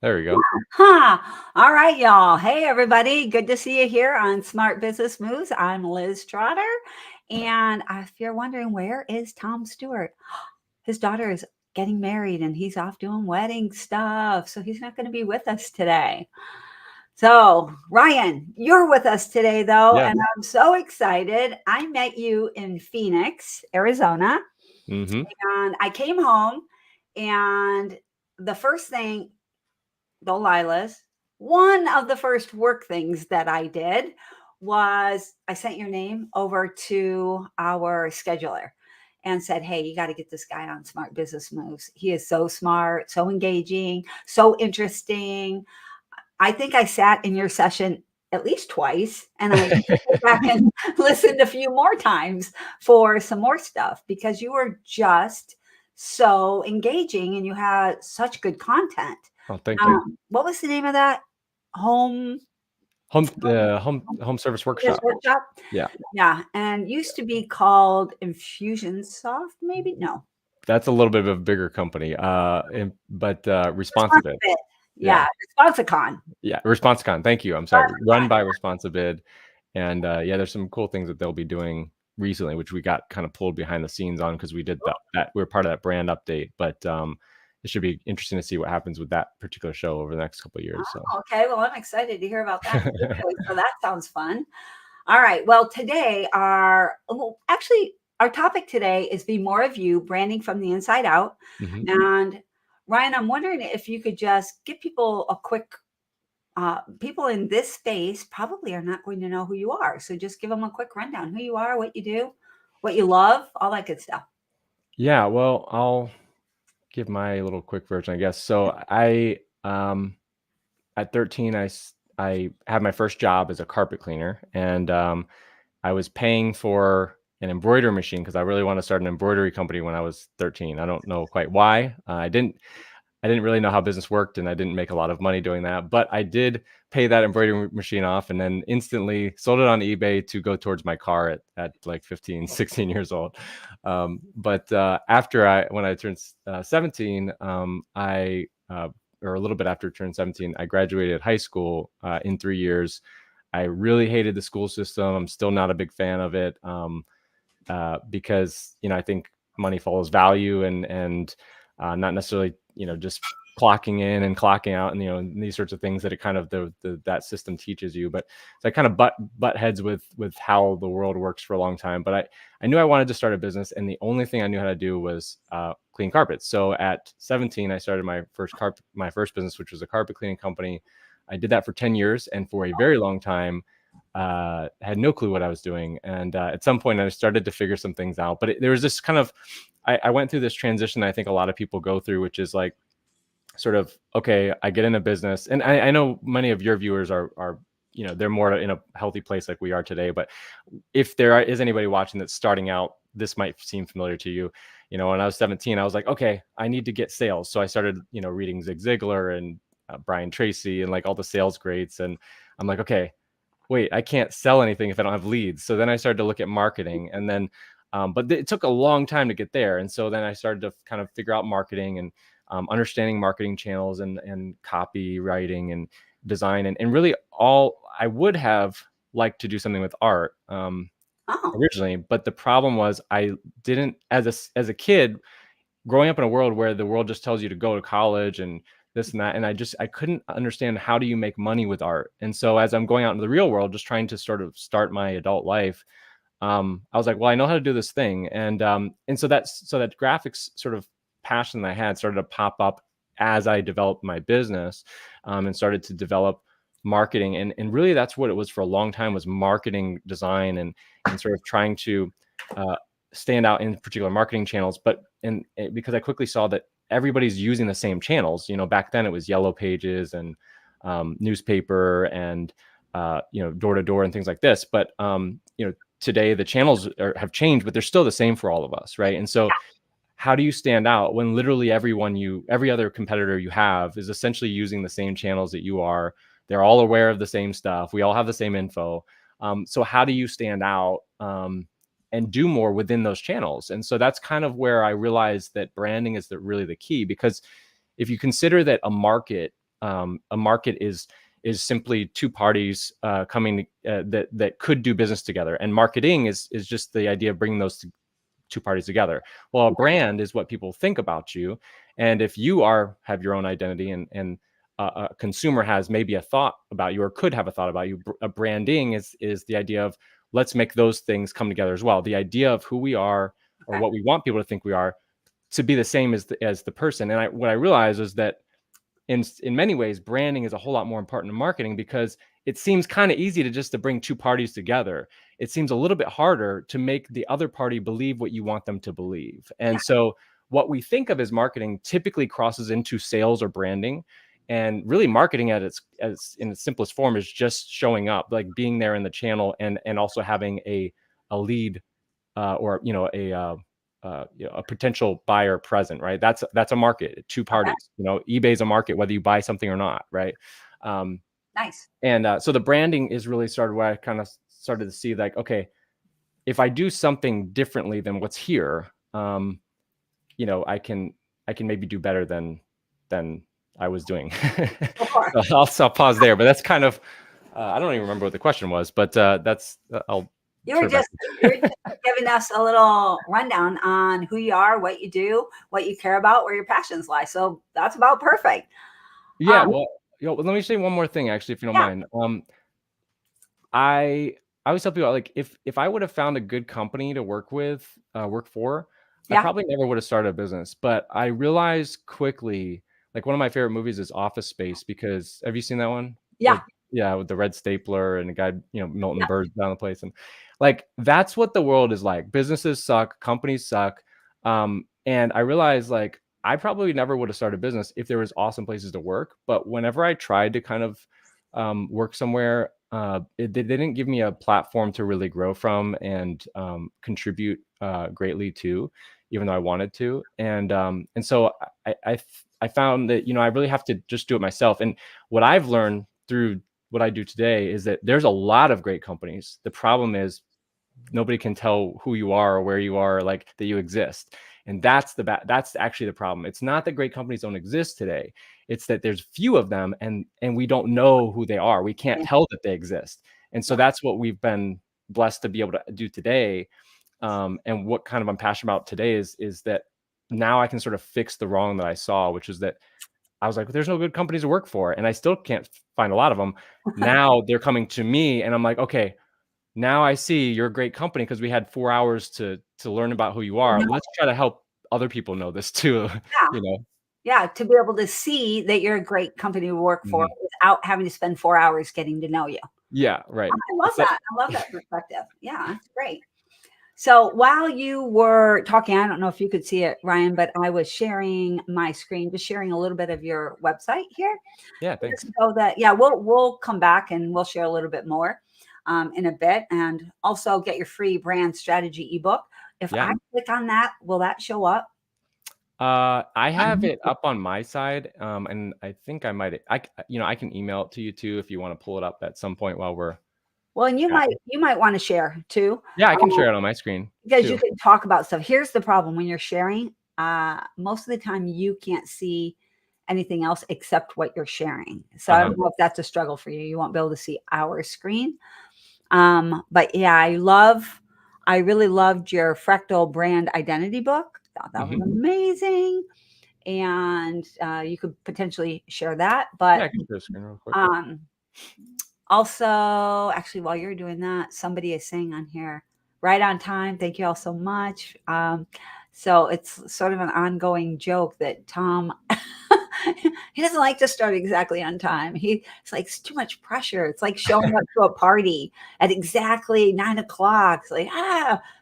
There we go. Huh. All right, y'all. Hey, everybody. Good to see you here on Smart Business Moves. I'm Liz Trotter. And if you're wondering, where is Tom Stewart? His daughter is getting married and he's off doing wedding stuff. So he's not going to be with us today. So, Ryan, you're with us today, though. Yeah. And I'm so excited. I met you in Phoenix, Arizona. Mm-hmm. And I came home and the first thing, don't lie, Liz. One of the first work things that I did was I sent your name over to our scheduler and said, hey, you got to get this guy on Smart Business Moves. He is so smart, so engaging, so interesting. I think I sat in your session at least twice, and I went back and listened a few more times for some more stuff because you were just so engaging and you had such good content. Oh, thank you. What was the name of that? Home Home service Fitness workshop. workshop? Yeah. Yeah, and used to be called Infusionsoft, maybe? No. That's a little bit of a bigger company. But Responsibid. Responsibid. Yeah. Yeah, Responsicon. Yeah. Responsicon. Thank you. I'm sorry. Run by Responsibid. And yeah, there's some cool things that they'll be doing recently, which we got kind of pulled behind the scenes on because we did that we were part of that brand update. But it should be interesting to see what happens with that particular show over the next couple of years. So Okay, well, I'm excited to hear about that too. So that sounds fun. All right. Well, today our topic today is Be More of You, branding from the inside out. Mhm. And Ryan, I'm wondering if you could just give people a quick people in this space probably are not going to know who you are. So just give them a quick rundown, who you are, what you do, what you love, all that good stuff. Yeah, well, I'll give my little quick version, I guess. So at 13, I had my first job as a carpet cleaner, and I was paying for an embroidery machine because I really wanted to start an embroidery company when I was 13. I don't know quite why. I didn't really know how business worked, and I didn't make a lot of money doing that. But I did pay that embroidery machine off, and then instantly sold it on eBay to go towards my car at like 15, 16 years old. But when I turned 17, or a little bit after I turned 17, I graduated high school in 3 years. I really hated the school system. I'm still not a big fan of it because I think money follows value, and not necessarily just clocking in and clocking out, and these sorts of things that it kind of that system teaches you. But so I kind of butt heads with how the world works for a long time. But I knew I wanted to start a business, and the only thing I knew how to do was clean carpets. So at 17, I started my first business, which was a carpet cleaning company. I did that for 10 years, and for a very long time had no clue what I was doing. And at some point I started to figure some things out, but there was this kind of, I went through this transition that I think a lot of people go through, which is like sort of, okay, I get in a business, and I know many of your viewers are they're more in a healthy place like we are today. But if there is anybody watching that's starting out, this might seem familiar to you. When I was 17, I was like, okay, I need to get sales. So I started, reading Zig Ziglar and Brian Tracy and like all the sales greats. And I'm like, okay, wait, I can't sell anything if I don't have leads. So then I started to look at marketing, and then, but it took a long time to get there. And so then I started to kind of figure out marketing and understanding marketing channels and copywriting and design, and really all I would have liked to do something with art originally. But the problem was I didn't, as a kid, growing up in a world where the world just tells you to go to college and this and that. And I couldn't understand, how do you make money with art? And so as I'm going out into the real world, just trying to sort of start my adult life, I was like, well, I know how to do this thing. And so that graphics sort of passion that I had started to pop up as I developed my business, and started to develop marketing. And really that's what it was for a long time, was marketing design, and sort of trying to stand out in particular marketing channels. But because I quickly saw that everybody's using the same channels. Back then it was Yellow Pages and newspaper and door to door and things like this. But today the channels have changed, but they're still the same for all of us, right? And so how do you stand out when literally every other competitor you have is essentially using the same channels that you are? They're all aware of the same stuff. We all have the same info. So how do you stand out and do more within those channels? And so that's kind of where I realized that branding is really the key, because if you consider that a market a market is simply two parties coming that could do business together, and marketing is just the idea of bringing those two parties together. Well, a brand is what people think about you, and if you have your own identity, and a consumer has maybe a thought about you or could have a thought about you, a branding is the idea of let's make those things come together as well. The idea of who we are or what we want people to think we are to be the same as the person. And what I realized is that in many ways, branding is a whole lot more important in marketing, because it seems kind of easy to bring two parties together. It seems a little bit harder to make the other party believe what you want them to believe. And so what we think of as marketing typically crosses into sales or branding. And really, marketing as in its simplest form is just showing up, like being there in the channel, and also having a lead or a potential buyer present, right? That's a market, two parties. eBay's a market, whether you buy something or not, right? Nice. And so the branding is really started where I kind of started to see, like, okay, if I do something differently than what's here, I can maybe do better than I was doing. So I'll pause there, but that's kind of I don't even remember what the question was, but that's you were just giving us a little rundown on who you are, what you do, what you care about, where your passions lie. So that's about perfect. Yeah. Well, let me say one more thing, actually, if you don't mind. I always tell people, like, if I would have found a good company to work for, I probably never would have started a business. But I realized quickly, like, one of my favorite movies is Office Space, because have you seen that one? Yeah. With the red stapler and the guy, melting birds down the place. And like, that's what the world is like. Businesses suck, companies suck. And I realized, like, I probably never would have started a business if there was awesome places to work. But whenever I tried to kind of work somewhere, they didn't give me a platform to really grow from and contribute greatly to, even though I wanted to. And so I found that, I really have to just do it myself. And what I've learned through what I do today is that there's a lot of great companies. The problem is nobody can tell who you are or where you are, like, that you exist. And that's actually the problem. It's not that great companies don't exist today. It's that there's few of them, and we don't know who they are. We can't tell that they exist. And so that's what we've been blessed to be able to do today. And what kind of I'm passionate about today is that now I can sort of fix the wrong that I saw, which is that I was like, there's no good companies to work for. And I still can't find a lot of them. Now they're coming to me, and I'm like, okay, now I see you're a great company because we had 4 hours to learn about who you are. Let's try to help other people know this too. Yeah, to be able to see that you're a great company to work for without having to spend 4 hours getting to know you. Yeah, right. I love that. I love that perspective. Yeah, that's great. So while you were talking, I don't know if you could see it, Ryan, but I was sharing my screen, just sharing a little bit of your website here. Yeah, thanks. So that, we'll come back and we'll share a little bit more in a bit, and also get your free brand strategy ebook. If I click on that, will that show up? I have it up on my side, and I think I can email it to you too if you want to pull it up at some point while we're. Well, and you might want to share too. Yeah, I can share it on my screen because you can talk about stuff. Here's the problem when you're sharing. Most of the time, you can't see anything else except what you're sharing. So I don't know if that's a struggle for you. You won't be able to see our screen. But yeah, I really loved your Fractal Brand Identity book. Thought that was amazing. And you could potentially share that. But I can share the screen real quick. Also, actually, while you're doing that, somebody is saying on here, right on time. Thank you all so much. So it's sort of an ongoing joke that Tom, he doesn't like to start exactly on time. It's like, it's too much pressure. It's like showing up to a party at exactly 9 o'clock. It's like,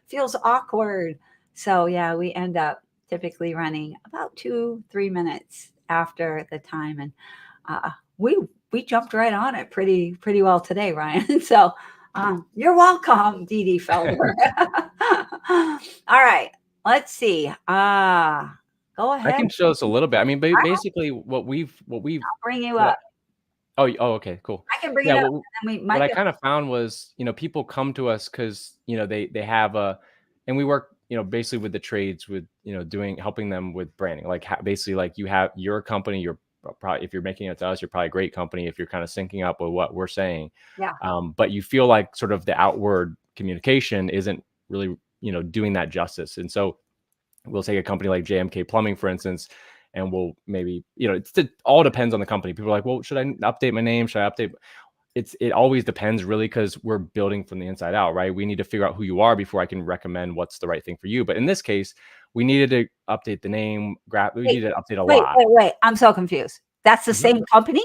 feels awkward. So yeah, we end up typically running about 2-3 minutes after the time. And we jumped right on it pretty well today, Ryan. So you're welcome, Dee Dee Felder. All right, let's see. Go ahead. I can show us a little bit. I mean, basically, what we've I'll bring you up. Oh, okay, cool. I can bring it up. What I kind of found was, people come to us because they have and we work basically with the trades with helping them with branding. Like basically, like you have your company, you're probably, if you're making it to us, you're probably a great company if you're kind of syncing up with what we're saying. Yeah. But you feel like sort of the outward communication isn't really, doing that justice. And so we'll take a company like JMK Plumbing, for instance, and we'll maybe, it all depends on the company. People are like, well, should I update my name? Should I update? It always depends, really, because we're building from the inside out, right? We need to figure out who you are before I can recommend what's the right thing for you. But in this case, we needed to update the name. We needed to update a lot. Wait. I'm so confused. That's the same company?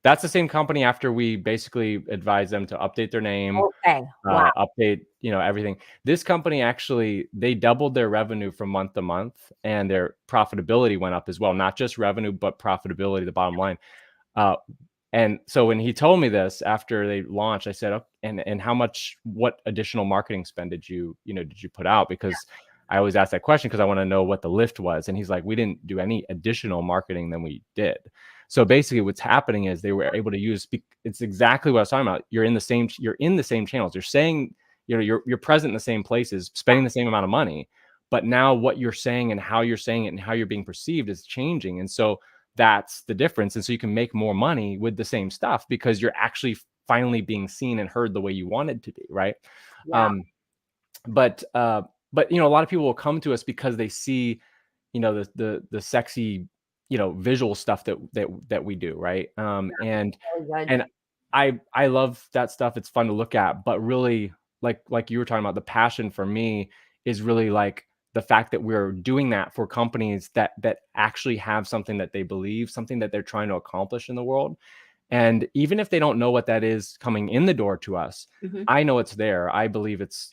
That's the same company after we basically advise them to update their name. Okay. Wow. Update, everything. This company actually, they doubled their revenue from month to month, and their profitability went up as well. Not just revenue, but profitability, the bottom line. And so when he told me this after they launched, I said, oh, and what additional marketing spend did you put out? Because I always ask that question because I want to know what the lift was. And he's like, we didn't do any additional marketing than we did. So basically what's happening is they were able to use, it's exactly what I was talking about. You're in the same channels. You're saying, you're present in the same places, spending the same amount of money, but now what you're saying and how you're saying it and how you're being perceived is changing. And so that's the difference. And so you can make more money with the same stuff because you're actually finally being seen and heard the way you wanted to be. Right. Yeah. But a lot of people will come to us because they see, the sexy, visual stuff that we do. Right. And I love that stuff. It's fun to look at, but really, like you were talking about, the passion for me is really like the fact that we're doing that for companies that actually have something that they believe, something that they're trying to accomplish in the world. And even if they don't know what that is coming in the door to us, I know it's there. I believe it's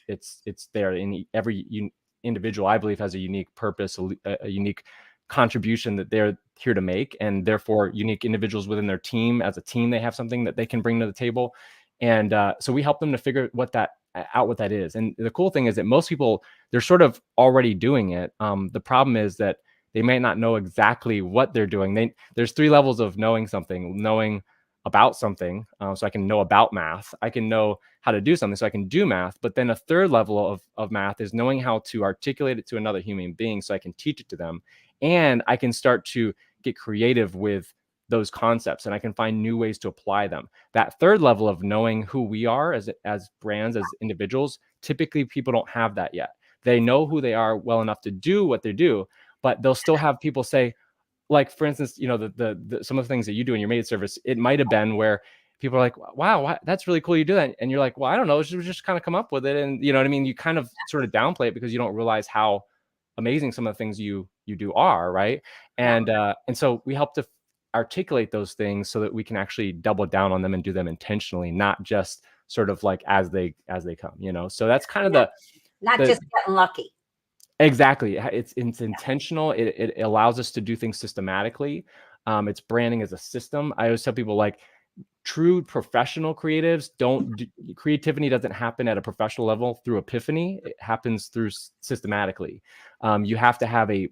there in every individual. I believe has a unique purpose, a unique contribution that they're here to make, and therefore unique individuals within their team. As a team, they have something that they can bring to the table, and so we help them to figure what that is. And the cool thing is that most people, they're sort of already doing it. The problem is that they may not know exactly what they're doing. There's 3 levels of knowing something: knowing about something, so I can know about math. I can know how to do something, so I can do math. But then a 3rd level of math is knowing how to articulate it to another human being, so I can teach it to them, and I can start to get creative with those concepts, and I can find new ways to apply them. That 3rd level of knowing who we are as brands, as individuals, typically people don't have that yet. They know who they are well enough to do what they do, but they'll still have people say, like, for instance, the some of the things that you do in your maid service, it might have been where people are like, wow, that's really cool you do that. And you're like, well, I don't know, just kind of come up with it. And you know what I mean? You kind of sort of downplay it because you don't realize how amazing some of the things you do are, right? And so we help to articulate those things so that we can actually double down on them and do them intentionally, not just sort of like as they come, so that's kind of not just getting lucky. Exactly. It's intentional. It allows us to do things systematically. It's branding as a system. I always tell people, like, true professional creatives creativity doesn't happen at a professional level through epiphany. It happens through systematically. You have to have a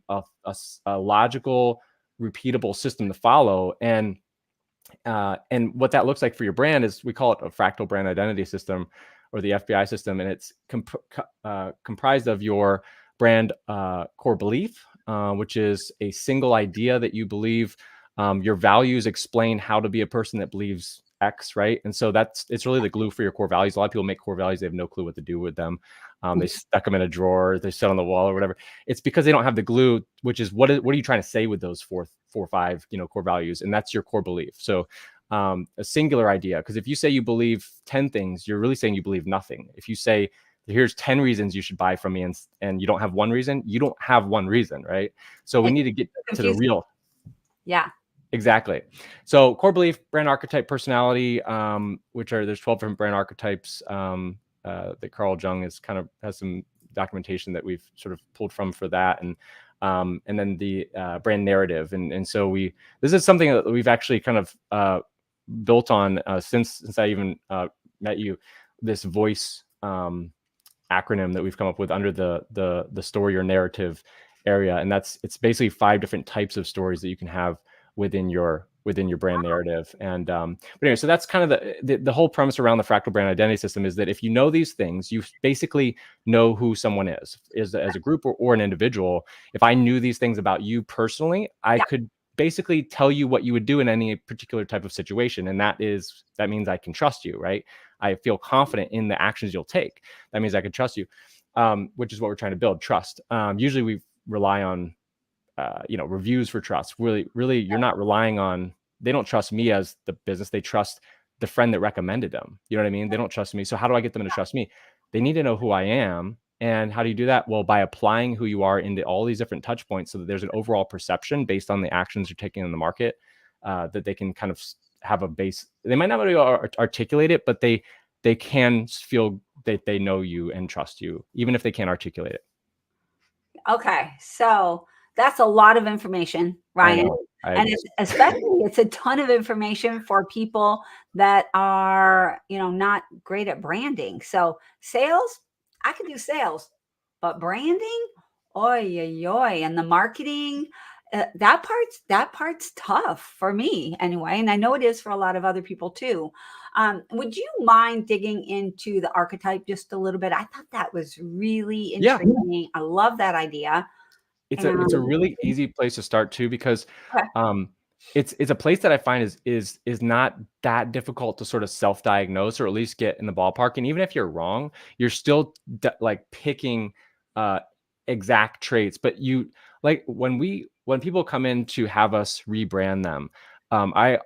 logical, repeatable system to follow. And what that looks like for your brand is, we call it a fractal brand identity system, or the FBI system. And it's comprised of your brand core belief, which is a single idea that you believe. Your values explain how to be a person that believes X, right? And so it's really the glue for your core values. A lot of people make core values, they have no clue what to do with them. They stuck them in a drawer, they sit on the wall or whatever. It's because they don't have the glue, which is what are you trying to say with those four or five core values? And that's your core belief. So a singular idea, because if you say you believe 10 things, you're really saying you believe nothing. If you say, here's 10 reasons you should buy from me, and you don't have one reason, you don't have one reason, right? So we need to get to the real. Yeah. Exactly. So core belief, brand archetype, personality, there's 12 different brand archetypes that Carl Jung has some documentation that we've sort of pulled from for that. And then the brand narrative. And so this is something that we've actually kind of built on since I even met you, this voice acronym that we've come up with under the story or narrative area. And it's basically 5 different types of stories that you can have within your brand narrative. And but anyway, so that's kind of the whole premise around the fractal brand identity system, is that if you know these things, you basically know who someone is as a group or an individual. If I knew these things about you personally, I could basically tell you what you would do in any particular type of situation. And that means I can trust you, right? I feel confident in the actions you'll take. That means I can trust you, which is what we're trying to build, trust. Usually we rely on, reviews for trust. Really, you're not relying on, they don't trust me as the business. They trust the friend that recommended them. You know what I mean? They don't trust me. So how do I get them to trust me? They need to know who I am. And how do you do that? Well, by applying who you are into all these different touch points so that there's an overall perception based on the actions you're taking in the market, that they can kind of have a base. They might not be able to articulate it, but they can feel that they know you and trust you, even if they can't articulate it. Okay. So that's a lot of information, Ryan. And it's a ton of information for people that are, not great at branding. So sales, I can do sales, but branding, oi, oi, and the marketing, that part's tough for me anyway. And I know it is for a lot of other people too. Would you mind digging into the archetype just a little bit? I thought that was really intriguing. I love that idea. It's a really easy place to start too, because it's a place that I find is not that difficult to sort of self-diagnose, or at least get in the ballpark. And even if you're wrong, you're still like picking exact traits. But you, like, when people come in to have us rebrand them, I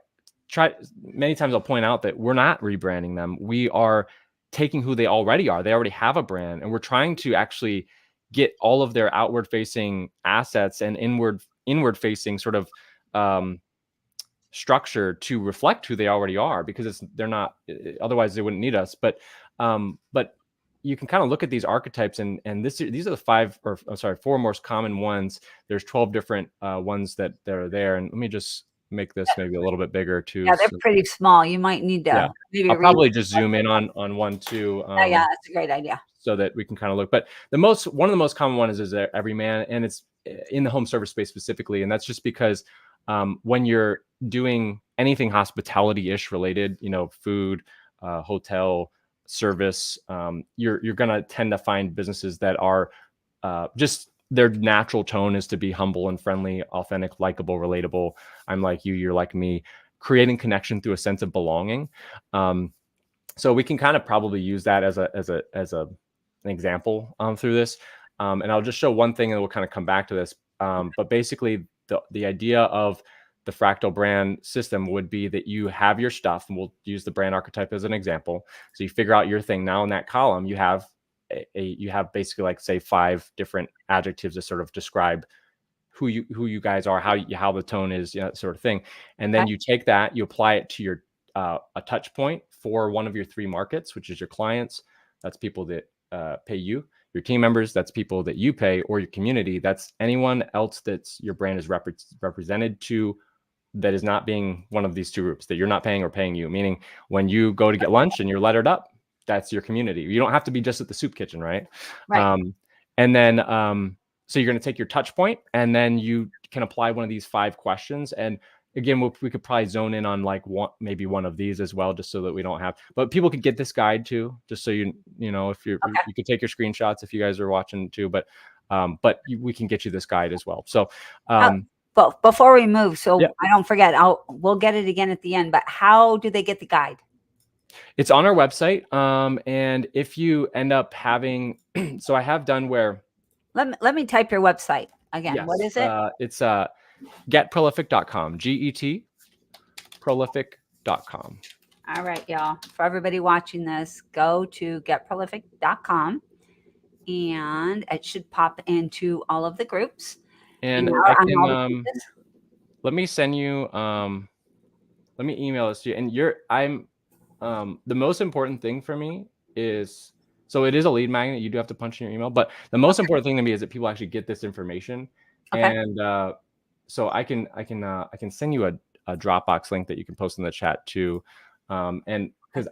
try many times, I'll point out that we're not rebranding them. We are taking who they already are. They already have a brand, and we're trying to actually get all of their outward facing assets and inward facing sort of structure to reflect who they already are, because they're not, otherwise they wouldn't need us. But you can kind of look at these archetypes, and these are the 4 most common ones. There's 12 different ones that are there. And let me just make this maybe a little bit bigger too. Yeah, they're pretty small. You might need to maybe I'll probably just zoom in on one too. Yeah, that's a great idea. So that we can kind of look. But one of the most common ones is everyman, and it's in the home service space specifically. And that's just because when you're doing anything hospitality-ish related, food, hotel, service, you're going to tend to find businesses that are just, their natural tone is to be humble and friendly, authentic, likable, relatable. I'm like you, you're like me, creating connection through a sense of belonging. So we can kind of probably use that as an example through this. And I'll just show one thing, and we'll kind of come back to this. But basically, the idea of the fractal brand system would be that you have your stuff, and we'll use the brand archetype as an example. So you figure out your thing. Now in that column, you have basically, like, say, 5 different adjectives to sort of describe who you guys are, how the tone is, that sort of thing. And then you take that, you apply it to your a touch point for one of your 3 markets, which is your clients. That's people that pay you. Your team members, that's people that you pay. Or your community, that's anyone else that's your brand is represented to, that is not being one of these 2 groups, that you're not paying or paying you. Meaning, when you go to get lunch and you're lettered up, that's your community. You don't have to be just at the soup kitchen, right? And then so you're going to take your touch point, and then you can apply one of these 5 questions. And again, we could probably zone in on like maybe one of these as well, just so that we don't have, but people could get this guide too, just so if you could take your screenshots if you guys are watching too. But we can get you this guide as well. So but before we move, so I don't forget, we'll get it again at the end, but how do they get the guide? It's on our website. And if you end up having, so I have done where, let me type your website again. Yes. What is it? It's getprolific.com, GET prolific.com. All right, y'all. For everybody watching this, go to getprolific.com, and it should pop into all of the groups. And I can, let me send you, let me email this to you. And the most important thing for me is, so it is a lead magnet. You do have to punch in your email, but the most important thing to me is that people actually get this information. And so I can send you a Dropbox link that you can post in the chat too. And because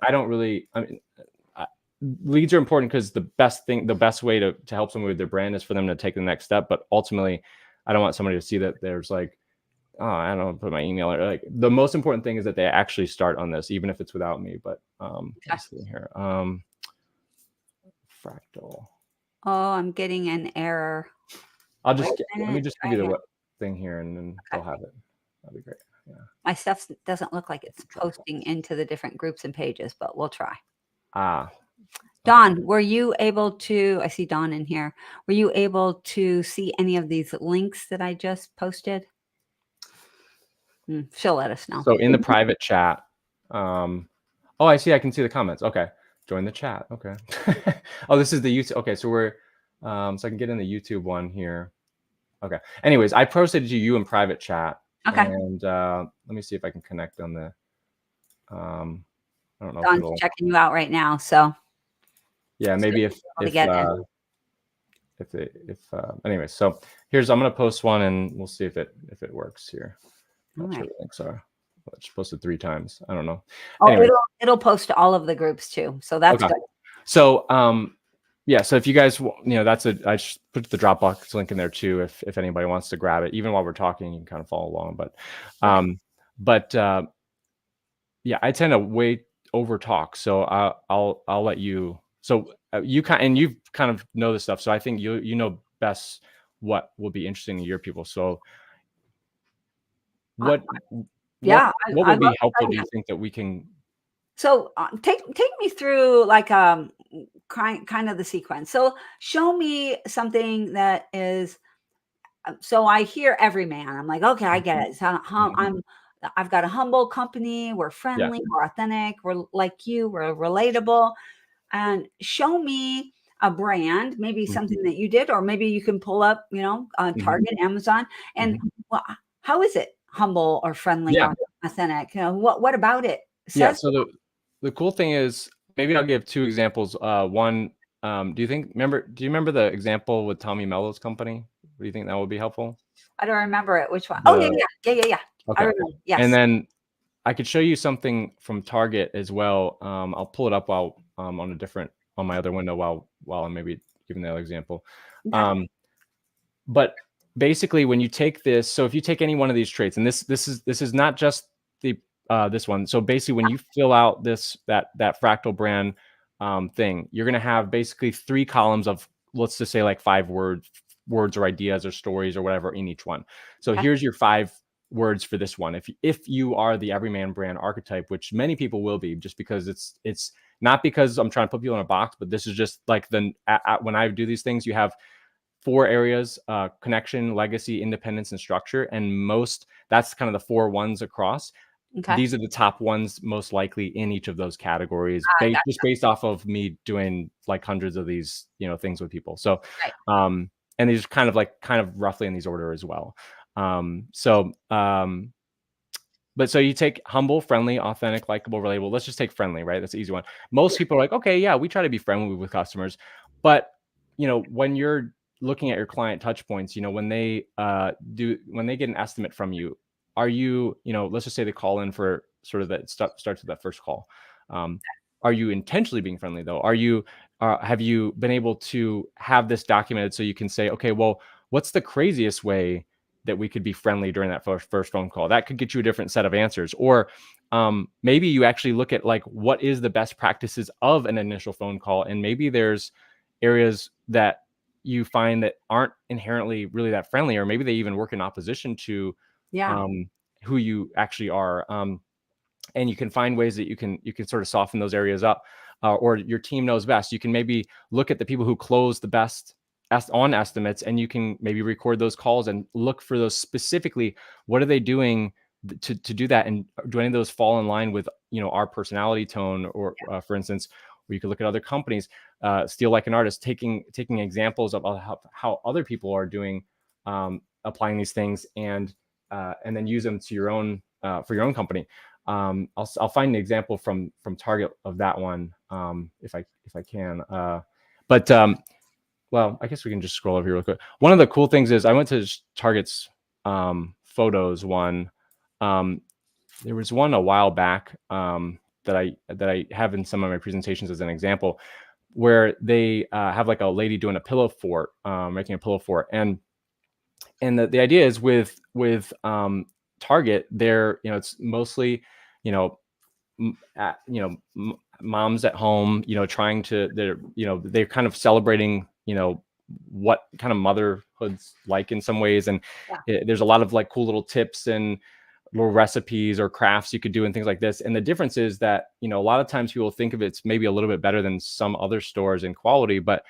leads are important, because the best way to help someone with their brand is for them to take the next step. But ultimately, I don't want somebody to see that there's like, oh, I don't know, put my email. Like, the most important thing is that they actually start on this, even if it's without me. But let's see here. Fractal. Oh, I'm getting an error. Let me just give you the thing here, and then they'll have it. That'd be great. Yeah. My stuff doesn't look like it's posting into the different groups and pages, but we'll try. Ah. Dawn, were you able to, I see Dawn in here. Were you able to see any of these links that I just posted? She'll let us know. So in the private chat, oh, I see. I can see the comments. Okay. Join the chat. Okay. Oh, this is the YouTube. Okay. So we're, so I can get in the YouTube one here. Okay. Anyways, I posted to you in private chat. Okay. And let me see if I can connect on the, I don't know. Dawn's checking you out right now. So yeah, maybe anyway, so here's, I'm going to post one and we'll see if it works here. All right. Links are. It's posted 3 times. I don't know. Oh, anyway. it'll post to all of the groups too. So that's good. So, yeah. So if you guys, I just put the Dropbox link in there too. If anybody wants to grab it, even while we're talking, you can kind of follow along. But, yeah, I tend to way over talk. So I'll let you. So you've kind of know this stuff. So I think you know best what will be interesting to your people. So what would be helpful? Do you think that we can? So take me through like kind of the sequence. So show me something that is. So I hear everyman. I'm like, okay, I get it. So I've got a humble company. We're friendly. Yeah. We're authentic. We're like you. We're relatable. And show me a brand, maybe something that you did, or maybe you can pull up, Target, Amazon, and how is it humble or friendly or authentic? What about it says? Yeah. So the cool thing is, maybe I'll give 2 examples. One, do you remember the example with Tommy Mello's company? Do you think that would be helpful? I don't remember it. Which one? Oh, yeah. Okay. I remember. Yes. And then I could show you something from Target as well. I'll pull it up while on my other window while I'm maybe giving the other example. Okay. But basically, when you take this, so if you take any one of these traits, and this is not just this one. So basically, when you fill out that fractal brand thing, you're going to have basically 3 columns of, let's just say, like 5 words or ideas or stories or whatever in each one. So here's your 5 words for this one. If you are the everyman brand archetype, which many people will be, just because it's not because I'm trying to put people in a box, but this is just like when I do these things, you have 4 areas: connection, legacy, independence, and structure. And that's kind of the 4 ones across. Okay. These are the top ones most likely in each of those categories, just based off of me doing like hundreds of these, things with people. So, and these kind of roughly in these order as well. But so you take humble, friendly, authentic, likable, relatable. Let's just take friendly, right? That's the easy one. Most people are like, okay, yeah, we try to be friendly with customers. But, when you're looking at your client touch points, when they get an estimate from you, are you, let's just say they call in for sort of that starts with that first call. Are you intentionally being friendly though? Have you been able to have this documented so you can say, okay, well, what's the craziest way that we could be friendly during that first phone call? That could get you a different set of answers. Or maybe you actually look at like, what is the best practices of an initial phone call? And maybe there's areas that you find that aren't inherently really that friendly, or maybe they even work in opposition to who you actually are. And you can find ways that you can sort of soften those areas up, or your team knows best. You can maybe look at the people who close the best on estimates, and you can maybe record those calls and look for those specifically. What are they doing to do that? And do any of those fall in line with, our personality tone? Or for instance, where you could look at other companies, Steal Like an Artist, taking examples of how other people are doing, applying these things, and then use them to your own for your own company. I'll find an example from Target of that one, if I can. Well, I guess we can just scroll over here real quick. One of the cool things is I went to Target's photos one. There was one a while back that I have in some of my presentations as an example, where they have like a lady doing a pillow fort, making a pillow fort, and the idea is with Target, there, it's mostly, moms at home, they're kind of celebrating, what kind of motherhood's like in some ways. And there's a lot of like cool little tips and little recipes or crafts you could do and things like this. And the difference is that, you know, a lot of times people think of it's maybe a little bit better than some other stores in quality, but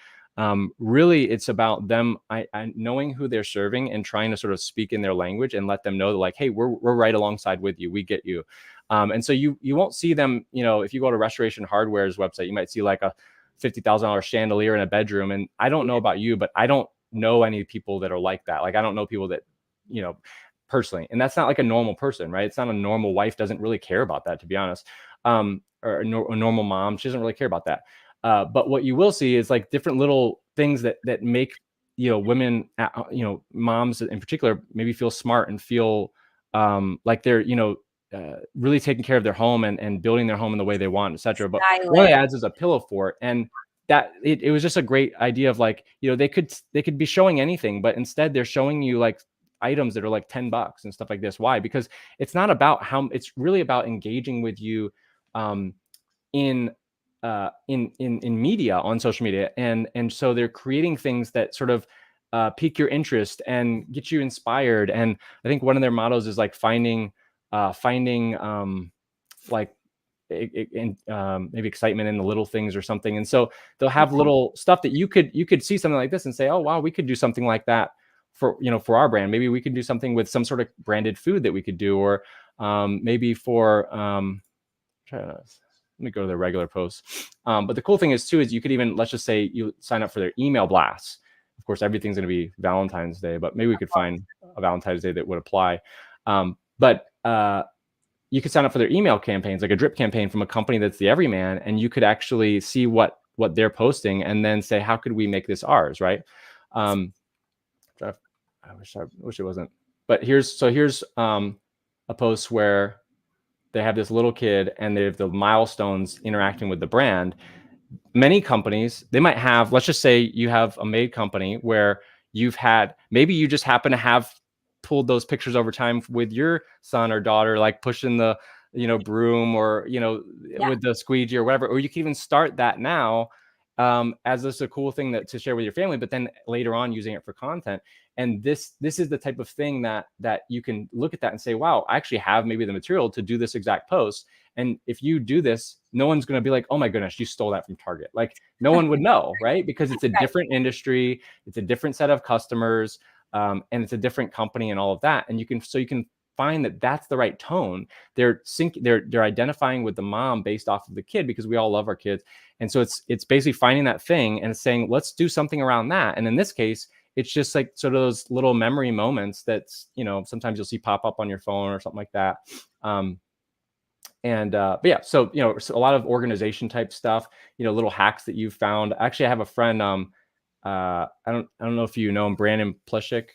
really it's about them knowing who they're serving and trying to sort of speak in their language and let them know that, like, hey, we're right alongside with you. We get you. And so you won't see them, you know, if you go to Restoration Hardware's website, you might see like a $50,000 chandelier in a bedroom. And I don't know about you, but I don't know any people that are like that. Like, I don't know people that, you know, personally, and that's not like a normal person, right? It's not a normal wife, doesn't really care about that, to be honest. Or a normal mom, she doesn't really care about that. But what you will see is like different little things that make, you know, women, you know, moms in particular, maybe feel smart and feel like they're, you know, really taking care of their home and building their home in the way they want, etc. But one of the ads is a pillow fort, and that it was just a great idea of like, you know, they could be showing anything, but instead they're showing you like items that are like $10 and stuff like this. Why? Because it's not about how, it's really about engaging with you in media, on social media, and so they're creating things that sort of pique your interest and get you inspired. And I think one of their mottos is like finding like maybe excitement in the little things or something. And so they'll have little stuff that you could see something like this and say, oh wow, we could do something like that for, you know, for our brand. Maybe we could do something with some sort of branded food that we could do, or maybe for let me go to the regular posts. But the cool thing is too, is you could even, let's just say you sign up for their email blasts. Of course, everything's going to be Valentine's Day, but maybe we could find a Valentine's Day that would apply. But you could sign up for their email campaigns, like a drip campaign from a company that's the everyman, and you could actually see what they're posting and then say, how could we make this ours, right? I wish it wasn't. But here's a post where they have this little kid and they have the milestones interacting with the brand. Many companies, they might have, let's just say you have a maid company where maybe you just happen to have pulled those pictures over time with your son or daughter, like pushing the, you know, broom, or, you know, with the squeegee or whatever. Or you can even start that now as this a cool thing to share with your family, but then later on using it for content. And this is the type of thing that you can look at that and say, wow, I actually have maybe the material to do this exact post. And if you do this, no one's going to be like, oh my goodness, you stole that from Target. Like, no one would know, right? Because it's a different industry, it's a different set of customers, and it's a different company and all of that. And you can find that that's the right tone. They're identifying with the mom based off of the kid, because we all love our kids. And so it's basically finding that thing and saying, let's do something around that. And in this case, it's just like sort of those little memory moments that's, you know, sometimes you'll see pop up on your phone or something like that. But yeah, so, you know, a lot of organization type stuff, you know, little hacks that you've found. Actually, I have a friend, I don't know if you know him, Brandon Pleshik.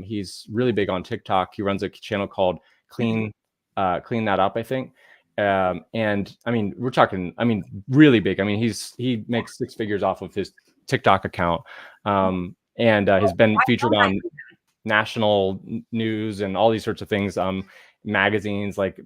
He's really big on TikTok. He runs a channel called Clean That Up, I think. And I mean, we're talking, I mean, really big. I mean, he makes 6 figures off of his TikTok account. And has been featured on national news and all these sorts of things, magazines like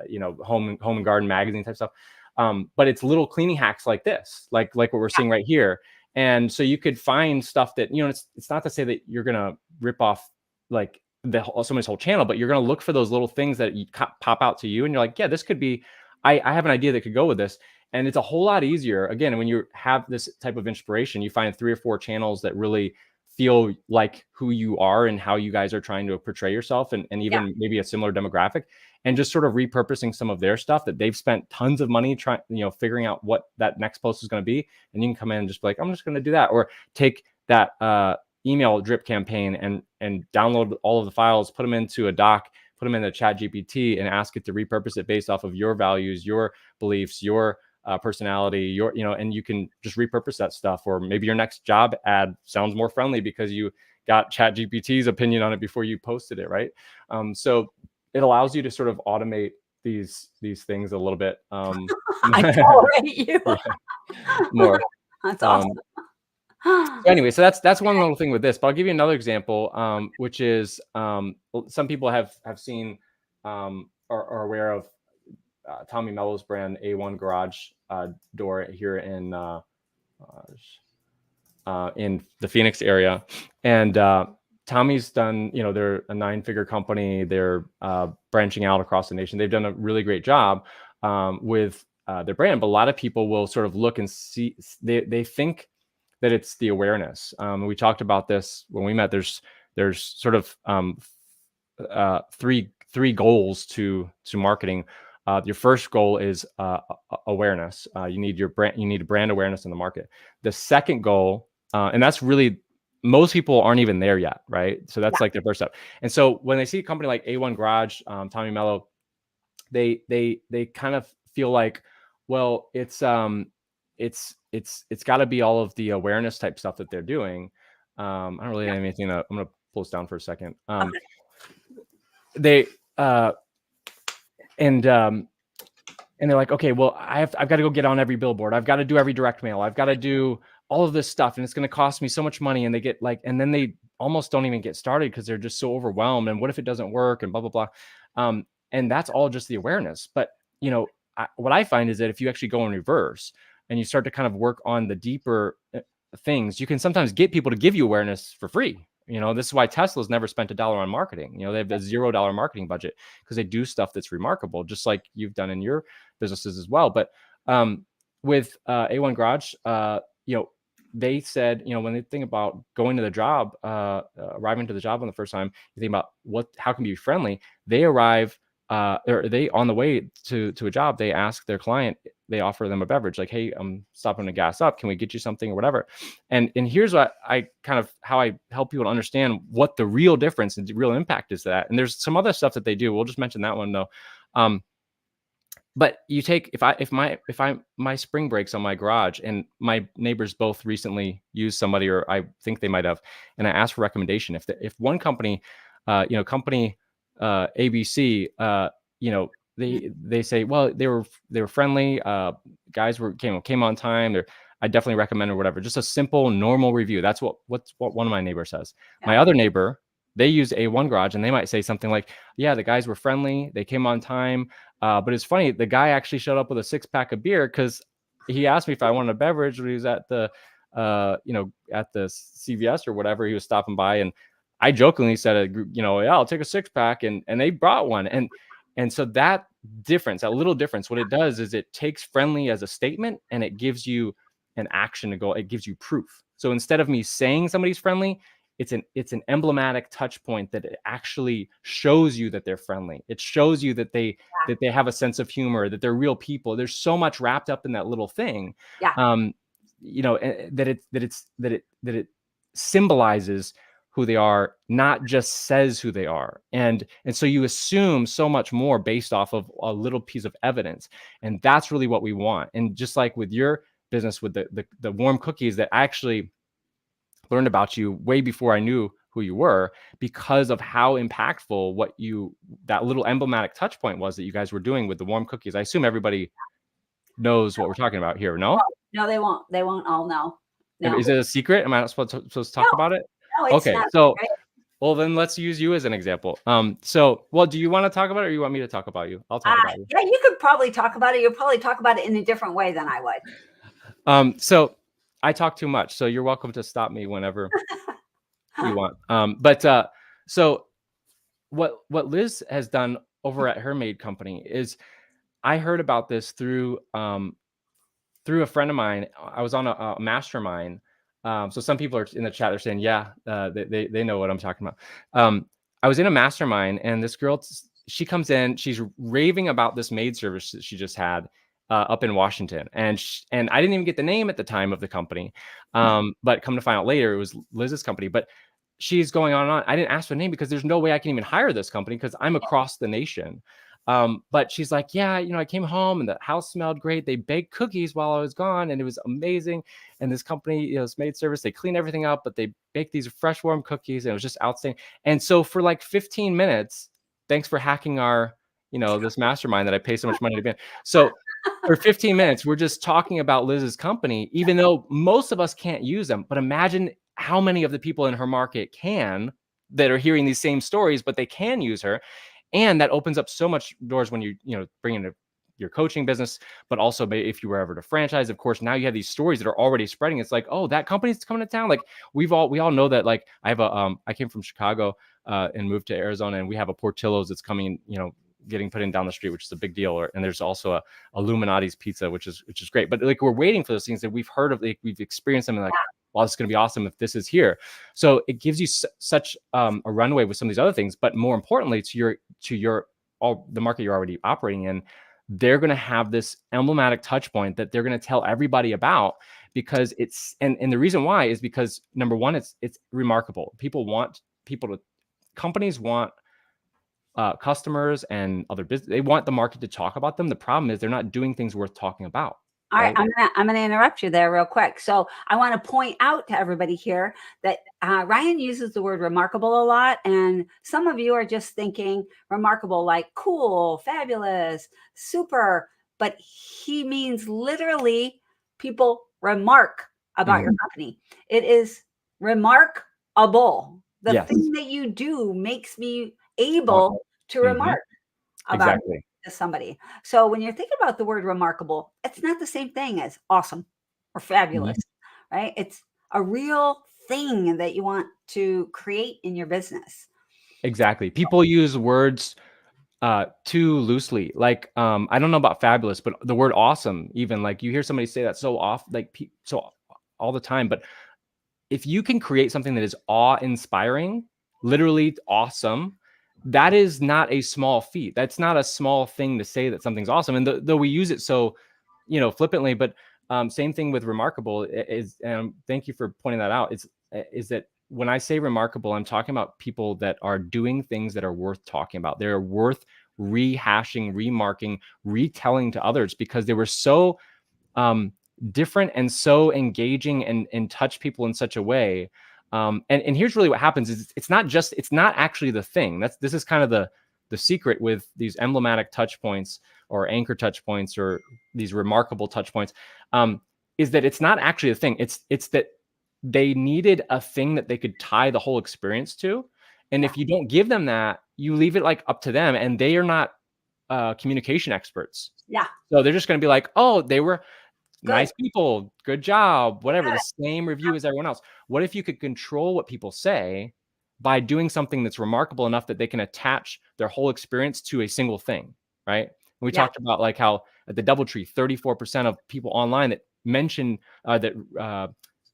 you know, home and garden magazine type stuff. But it's little cleaning hacks like this, like what we're seeing right here. And so you could find stuff that, you know, it's not to say that you're gonna rip off like somebody's whole channel, but you're gonna look for those little things that pop out to you, and you're like, yeah, this could be, I have an idea that could go with this. And it's a whole lot easier, again, when you have this type of inspiration, you find 3 or 4 channels that really feel like who you are and how you guys are trying to portray yourself, and even maybe a similar demographic, and just sort of repurposing some of their stuff that they've spent tons of money trying, you know, figuring out what that next post is going to be. And you can come in and just be like, I'm just going to do that, or take that email drip campaign and download all of the files, put them into a doc, put them in the chat GPT, and ask it to repurpose it based off of your values, your beliefs, your personality, your, you know, and you can just repurpose that stuff. Or maybe your next job ad sounds more friendly because you got chat GPT's opinion on it before you posted it, right? So it allows you to sort of automate these things a little bit. I tolerate you. More. That's awesome. So anyway, so that's one little thing with this, but I'll give you another example, which is some people have seen or are aware of Tommy Mello's brand A1 Garage door here in the Phoenix area. And Tommy's done, you know, they're a 9-figure company. They're branching out across the nation. They've done a really great job with their brand. But a lot of people will sort of look and see, they think that it's the awareness. We talked about this when we met. There's sort of three goals to marketing. Your first goal is awareness. You need brand awareness in the market. The second goal, and that's really, most people aren't even there yet, right? So that's like their first step. And so when they see a company like A1 Garage, Tommy Mello, they kind of feel like, well, it's got to be all of the awareness type stuff that they're doing. I don't really have anything that, I'm gonna pull this down for a second. They and they're like, okay, well, I've got to go get on every billboard. I've got to do every direct mail. I've got to do all of this stuff, and it's going to cost me so much money. And they get like, and then they almost don't even get started because they're just so overwhelmed. And what if it doesn't work? And blah, blah, blah. And that's all just the awareness. But, you know, what I find is that if you actually go in reverse and you start to kind of work on the deeper things, you can sometimes get people to give you awareness for free. You know, this is why Tesla's never spent $1 on marketing. You know, they have a $0 marketing budget because they do stuff that's remarkable, just like you've done in your businesses as well. But with A1 Garage, you know, they said, you know, when they think about going to the job, arriving to the job on the first time, you think about how can we be friendly? They arrive, or they on the way to a job, they ask their client, they offer them a beverage, like, hey, I'm stopping to gas up. Can we get you something or whatever? And here's what how I help people to understand what the real difference and the real impact is that. And there's some other stuff that they do. We'll just mention that one though. But you take, if my spring breaks on my garage, and my neighbors both recently used somebody, or I think they might have, and I asked for recommendation. If one company, you know, company ABC, you know, they say, well, they were friendly, guys came on time. I definitely recommend, or whatever. Just a simple, normal review. That's what one of my neighbors says. My other neighbor, they use A1 Garage, and they might say something like, yeah, the guys were friendly, they came on time. But it's funny, the guy actually showed up with a 6-pack of beer because he asked me if I wanted a beverage when he was at the, you know, at the CVS or whatever. He was stopping by, and I jokingly said, you know, yeah, I'll take a 6-pack, and they brought one. And so that difference, that little difference, what it does is it takes friendly as a statement, and it gives you an action to go. It gives you proof. So instead of me saying somebody's friendly, it's an emblematic touch point that it actually shows you that they're friendly. It shows you that they have a sense of humor, that they're real people. There's so much wrapped up in that little thing. You know, that it symbolizes who they are, not just says who they are. And so you assume so much more based off of a little piece of evidence. And that's really what we want. And just like with your business, with the warm cookies, that I actually learned about you way before I knew who you were, because of how impactful that little emblematic touch point was that you guys were doing with the warm cookies. I assume everybody knows what we're talking about here. No, they won't all know. No. Is it a secret? Am I not supposed to talk about it? No, it's okay. Not so, well, then let's use you as an example. Well, do you want to talk about it, or you want me to talk about you? I'll talk about you. Yeah, you could probably talk about it. You'll probably talk about it in a different way than I would. So I talk too much, so you're welcome to stop me whenever you want. So what Liz has done over at her maid company is, I heard about this through a friend of mine. I was on a mastermind. So some people are in the chat, they're saying, yeah, they know what I'm talking about. I was in a mastermind, and this girl, she comes in, she's raving about this maid service that she just had up in Washington. And I didn't even get the name at the time of the company. But come to find out later, it was Liz's company. But she's going on and on. I didn't ask for the name because there's no way I can even hire this company because I'm across the nation. But she's like, yeah, you know, I came home and the house smelled great. They baked cookies while I was gone, and it was amazing. And this company, you know, this maid service, they clean everything up, but they bake these fresh, warm cookies, and it was just outstanding. And so for like 15 minutes, thanks for hacking our, you know, this mastermind that I pay so much money to be in. So for 15 minutes, we're just talking about Liz's company, even though most of us can't use them. But imagine how many of the people in her market can, that are hearing these same stories, but they can use her. And that opens up so much doors when you know, bring in your coaching business, but also if you were ever to franchise, of course, now you have these stories that are already spreading. It's like, oh, that company's coming to town. Like we all know that. Like I have I came from Chicago and moved to Arizona, and we have a Portillo's that's coming, getting put in down the street, which is a big deal. And there's also a Illuminati's pizza, which is great. But like we're waiting for those things that we've heard of, like we've experienced them, and like, well, it's going to be awesome if this is here. So it gives you such a runway with some of these other things. But more importantly, to the market you're already operating in, they're going to have this emblematic touch point that they're going to tell everybody about, because it's and the reason why is because number one, it's remarkable. Companies want customers and other business, they want the market to talk about them. The problem is they're not doing things worth talking about. All right, I'm gonna interrupt you there real quick. So I want to point out to everybody here that Ryan uses the word remarkable a lot, and some of you are just thinking remarkable like cool, fabulous, super, but he means literally people remark about your company. It is remarkable. The thing that you do makes me able to remark about it to somebody. So when you're thinking about the word remarkable, it's not the same thing as awesome or fabulous, right? It's a real thing that you want to create in your business. Exactly. People use words too loosely. Like I don't know about fabulous, but the word awesome, even like you hear somebody say that so often, like so all the time. But if you can create something that is awe-inspiring, literally awesome, that is not a small feat. That's not a small thing to say that something's awesome. And though we use it so, flippantly, but same thing with remarkable is, and thank you for pointing that out. Is that when I say remarkable, I'm talking about people that are doing things that are worth talking about. They're worth rehashing, remarking, retelling to others, because they were so different and so engaging and touch people in such a way. And here's really what happens is it's not actually the thing. This is kind of the secret with these emblematic touch points or anchor touch points or these remarkable touch points, is that it's not actually a thing. It's that they needed a thing that they could tie the whole experience to. And if you don't give them that, you leave it like up to them, and they are not communication experts. Yeah. So they're just going to be like, oh, they were nice people, good job, whatever, the same review as everyone else. What if you could control what people say by doing something that's remarkable enough that they can attach their whole experience to a single thing, right? And we talked about like how at the DoubleTree, 34% of people online that mention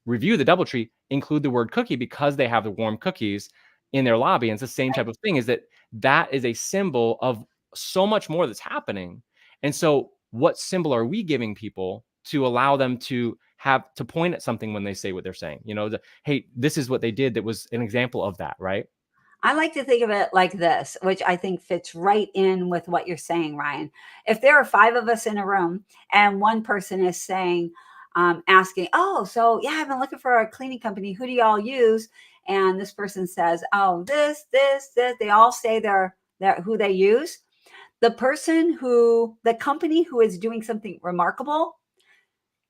review the DoubleTree include the word cookie because they have the warm cookies in their lobby. And it's the same type of thing, is that is a symbol of so much more that's happening. And so what symbol are we giving people to allow them to have to point at something when they say what they're saying? Hey, this is what they did that was an example of that, right? I like to think of it like this, which I think fits right in with what you're saying, Ryan. If there are 5 of us in a room and one person is saying, asking, oh, so yeah, I've been looking for a cleaning company. Who do y'all use? And this person says, oh, this. They all say they're who they use. The company who is doing something remarkable,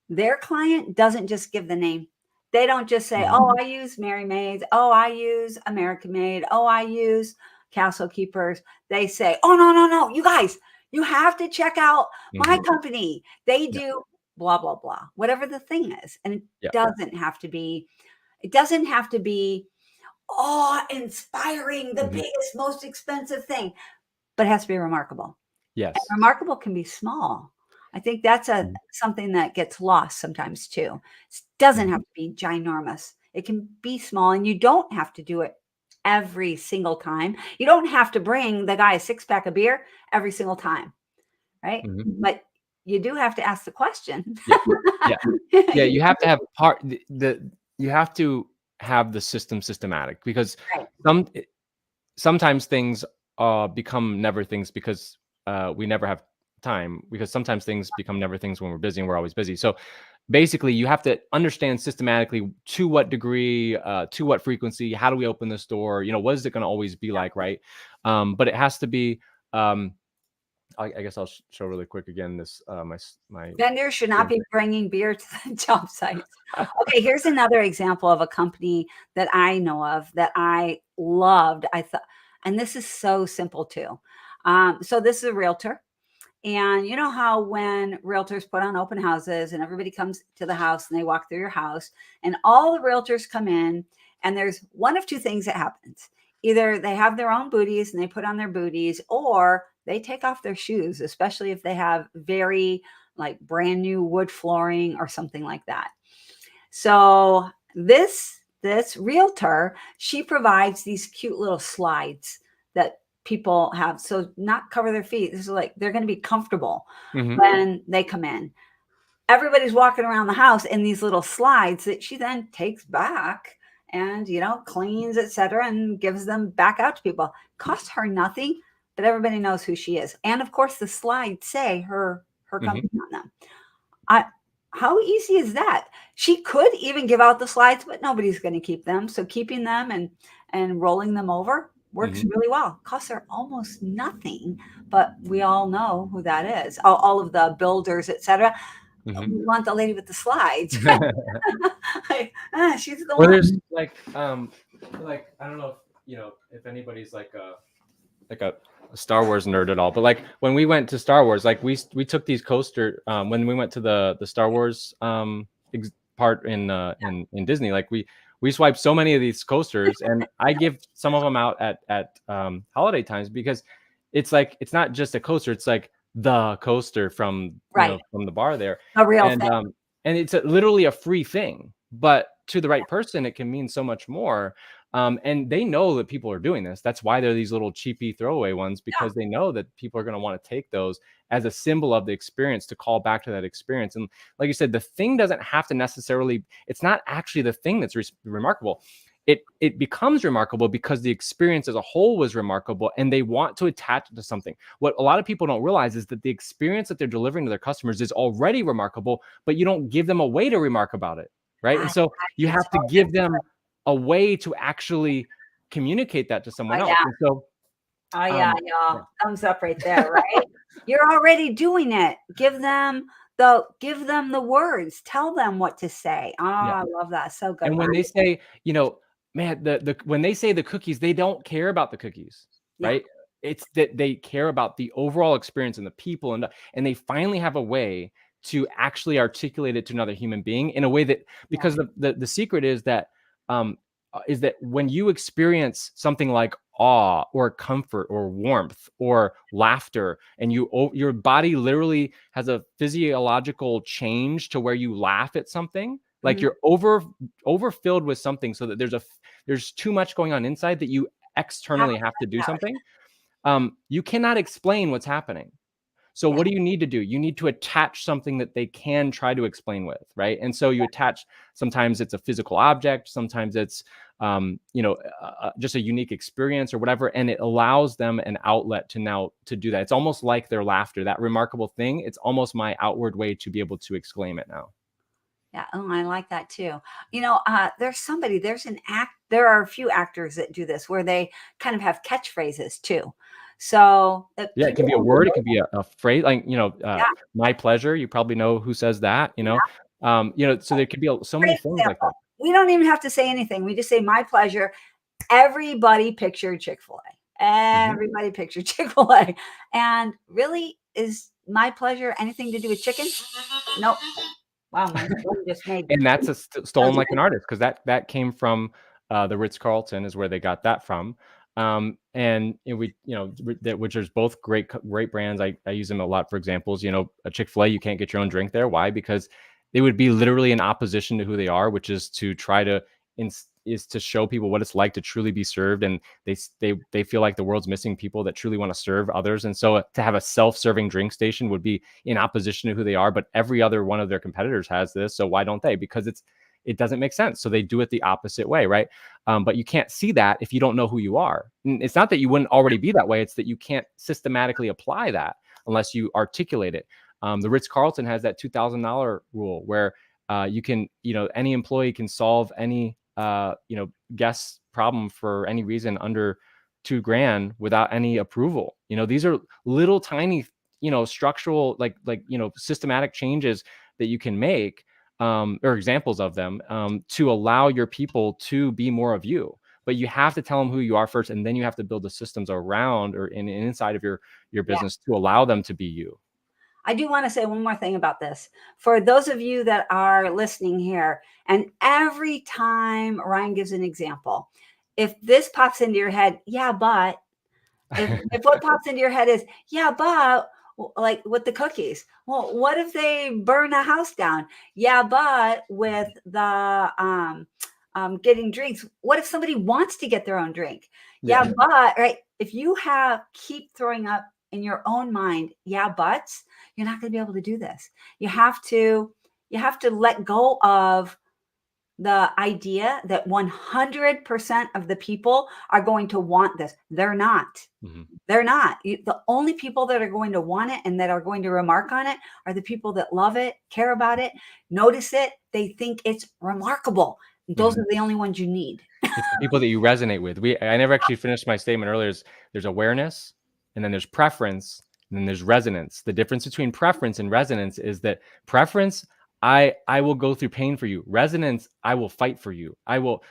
their client doesn't just give the name. They don't just say, oh, I use Mary Maids. Oh, I use American Made. Oh, I use Castle Keepers. They say, oh, no. You guys, you have to check out my company. They do blah, blah, blah, whatever the thing is. And it doesn't have to be awe-inspiring, the biggest, most expensive thing, but it has to be remarkable. Yes. And remarkable can be small. I think that's something that gets lost sometimes too. It doesn't have to be ginormous. It can be small, and you don't have to do it every single time. You don't have to bring the guy a 6-pack of beer every single time, right? But you do have to ask the question. Yeah. You have to have you have to have the systematic, because sometimes things become never things because we never have time, because sometimes things become never things when we're busy, and we're always busy. So basically you have to understand systematically to what degree, to what frequency, how do we open this door, what is it going to always be like, right? But it has to be I guess I'll show really quick again this my vendors should not be bringing beer to the job sites. Okay, here's another example of a company that I know of that I loved. I thought, and this is so simple too. So this is a realtor, And you know how when realtors put on open houses and everybody comes to the house and they walk through your house and all the realtors come in, and there's one of two things that happens. Either they have their own booties and they put on their booties, or they take off their shoes, especially if they have very like brand new wood flooring or something like that. So this realtor, she provides these cute little slides that people have, so not cover their feet. This is like they're going to be comfortable when they come in. Everybody's walking around the house in these little slides that she then takes back and cleans, etc., and gives them back out to people. Costs her nothing, but everybody knows who she is. And of course the slides say her company on them. How easy is that? She could even give out the slides, but nobody's going to keep them. So keeping them and rolling them over works really well. Costs her almost nothing, but we all know who that is. All of the builders, etc. We want the lady with the slides. She's the one. There's like I don't know if anybody's like a Star Wars nerd at all, but like when we went to Star Wars, like we took these coaster when we went to the Star Wars part in Disney, like we swiped so many of these coasters, and I give some of them out at holiday times, because it's like it's not just a coaster, it's like the coaster from from the bar there, a real thing. And it's literally a free thing, but to the right person it can mean so much more. And they know that people are doing this. That's why they're these little cheapy throwaway ones, because they know that people are going to want to take those as a symbol of the experience, to call back to that experience. And like you said, the thing doesn't have to necessarily, it's not actually the thing that's remarkable. It becomes remarkable because the experience as a whole was remarkable, and they want to attach it to something. What a lot of people don't realize is that the experience that they're delivering to their customers is already remarkable, but you don't give them a way to remark about it, right? And so you have to give them a way to actually communicate that to someone else. And so, thumbs up right there, right? You're already doing it. Give them the words. Tell them what to say. I love that. So good. And when they say, man, when they say the cookies, they don't care about the cookies, right? It's that they care about the overall experience and the people, and they finally have a way to actually articulate it to another human being in a way that, because the secret is that when you experience something like awe or comfort or warmth or laughter, and your body literally has a physiological change to where you laugh at something, like you're overfilled with something, so that there's too much going on inside that you externally have to do something. You cannot explain what's happening. So what do you need to do? You need to attach something that they can try to explain with, right? And so you attach, sometimes it's a physical object, sometimes it's, just a unique experience or whatever. And it allows them an outlet to do that. It's almost like their laughter, that remarkable thing. It's almost my outward way to be able to exclaim it now. Yeah. Oh, I like that too. There are a few actors that do this, where they kind of have catchphrases too. So it can be a word, it can be a phrase, like, my pleasure. You probably know who says that, so there could be so many things like that. We don't even have to say anything. We just say my pleasure. Everybody picture Chick-fil-A. Everybody picture Chick-fil-A. And really, is my pleasure anything to do with chicken? Nope. Wow, my son just made. And that's stolen like an artist, because that came from the Ritz-Carlton is where they got that from. And which is both great brands. I use them a lot for examples. A Chick-fil-A, you can't get your own drink there. Why? Because they would be literally in opposition to who they are, which is to try to to show people what it's like to truly be served. And they feel like the world's missing people that truly want to serve others. And so to have a self-serving drink station would be in opposition to who they are. But every other one of their competitors has this. So why don't they? Because it doesn't make sense. So they do it the opposite way, right? But you can't see that if you don't know who you are. And it's not that you wouldn't already be that way. It's that you can't systematically apply that unless you articulate it. The Ritz-Carlton has that $2,000 rule where you can, any employee can solve any, guest problem for any reason under $2,000 without any approval. These are little tiny, structural, like, systematic changes that you can make, or examples of them, to allow your people to be more of you. But you have to tell them who you are first, and then you have to build the systems around or inside of your business to allow them to be you. I do want to say one more thing about this. For those of you that are listening here, and every time Ryan gives an example, if this pops into your head, yeah, but if what pops into your head is, yeah, but like with the cookies, well, what if they burn a house down? Yeah, but with the getting drinks, what if somebody wants to get their own drink? Yeah, but right. If you keep throwing up in your own mind, yeah, buts, you're not going to be able to do this. You have to let go of the idea that 100% of the people are going to want this. They're not. Mm-hmm. They're not. The only people that are going to want it and that are going to remark on it are the people that love it, care about it, notice it. They think it's remarkable. Those Mm-hmm. are the only ones you need. It's the people that you resonate with. I never actually finished my statement earlier. There's awareness, and then there's preference, and then there's resonance. The difference between preference and resonance is that preference, I will go through pain for you. Resonance, I will fight for you. I'll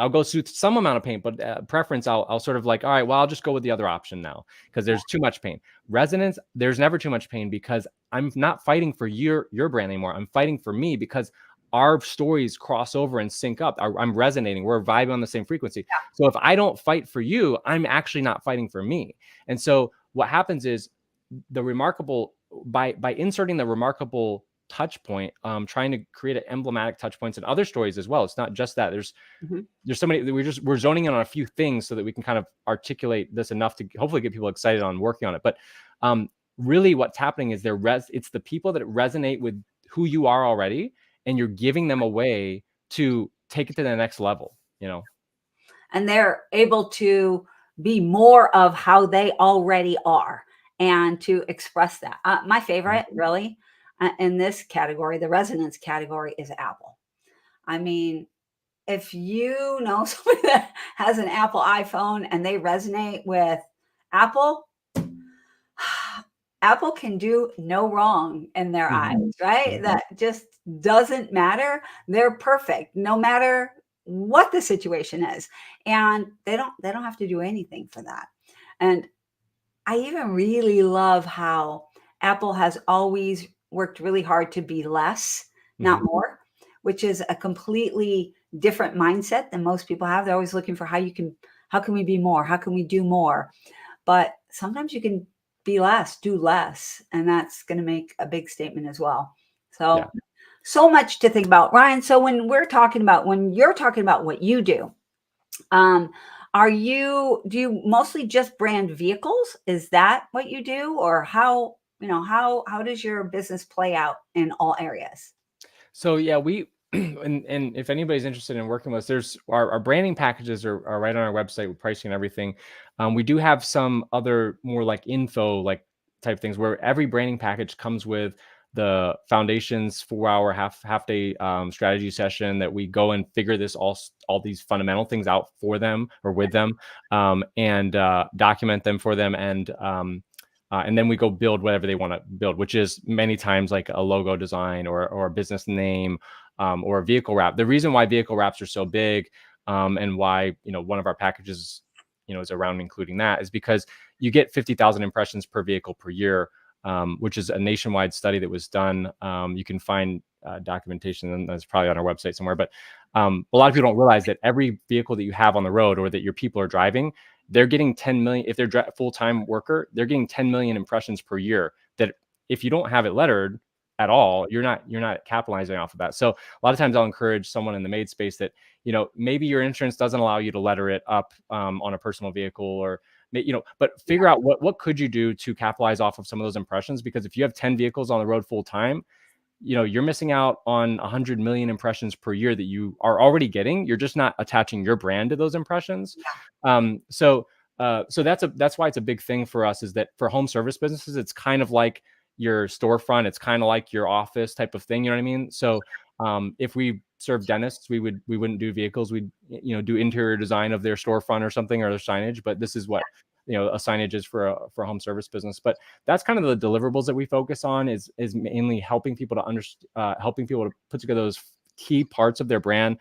go through some amount of pain, but preference, I'll sort of like, all right, well, I'll just go with the other option now because there's too much pain. Resonance, there's never too much pain because I'm not fighting for your brand anymore. I'm fighting for me because our stories cross over and sync up. I'm resonating. We're vibing on the same frequency. Yeah. So if I don't fight for you, I'm actually not fighting for me. And so what happens is the remarkable, by inserting the remarkable touch point, trying to create an emblematic touch points in other stories as well. It's not just that. There's so many. We're zoning in on a few things so that we can kind of articulate this enough to hopefully get people excited on working on it. But really, what's happening is it's the people that resonate with who you are already, and you're giving them a way to take it to the next level, And they're able to be more of how they already are and to express that. My favorite, really, in this category, the resonance category, is Apple. I mean, if you know somebody that has an Apple iPhone and they resonate with Apple, Apple can do no wrong in their eyes, right? That just doesn't matter. They're perfect, no matter what the situation is. And they don't have to do anything for that. And I even really love how Apple has always worked really hard to be less, not more, which is a completely different mindset than most people have. They're always looking for how can we be more? How can we do more? But sometimes you can be less, do less, and that's going to make a big statement as well. So much to think about, Ryan. So when you're talking about what you do, do you mostly just brand vehicles? Is that what you do, or how does your business play out in all areas? So yeah, we and if anybody's interested in working with us, there's our branding packages are right on our website with pricing and everything. We do have some other more like info like type things where every branding package comes with the foundations 4-hour half day strategy session that we go and figure this all these fundamental things out for them or with them, and document them for them, and then we go build whatever they want to build, which is many times like a logo design or a business name, or a vehicle wrap. The reason why vehicle wraps are so big, and why one of our packages is around including that, is because you get 50,000 impressions per vehicle per year, which is a nationwide study that was done. You can find documentation, and that's probably on our website somewhere. But a lot of people don't realize that every vehicle that you have on the road or that your people are driving, they're getting 10 million. If they're full-time worker, they're getting 10 million impressions per year. That if you don't have it lettered at all, you're not capitalizing off of that. So a lot of times I'll encourage someone in the MAID space that, maybe your insurance doesn't allow you to letter it up on a personal vehicle, or but figure out what could you do to capitalize off of some of those impressions, because if you have 10 vehicles on the road full time, you're missing out on 100 million impressions per year that you are already getting. You're just not attaching your brand to those impressions. So that's why it's a big thing for us, is that for home service businesses, it's kind of like your storefront. It's kind of like your office type of thing. You know what I mean? So if we serve dentists, we wouldn't do vehicles. We'd do interior design of their storefront or something, or their signage. But this is what a signage is for a home service business. But that's kind of the deliverables that we focus on, is mainly helping people to helping people to put together those key parts of their brand,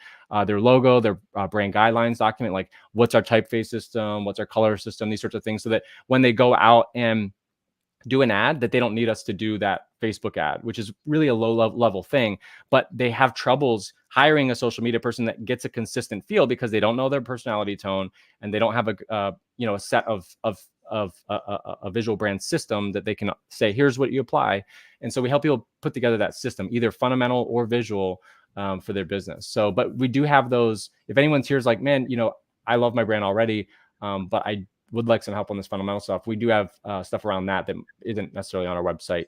their logo, their brand guidelines document, like what's our typeface system, what's our color system, these sorts of things, so that when they go out and do an ad that they don't need us to do that Facebook ad, which is really a low level thing, but they have troubles hiring a social media person that gets a consistent feel because they don't know their personality tone and they don't have a set of a visual brand system that they can say, here's what you apply. And so we help people put together that system, either fundamental or visual, for their business. So, but we do have those. If anyone's here is like, man, I love my brand already, but I would like some help on this fundamental stuff, we do have stuff around that isn't necessarily on our website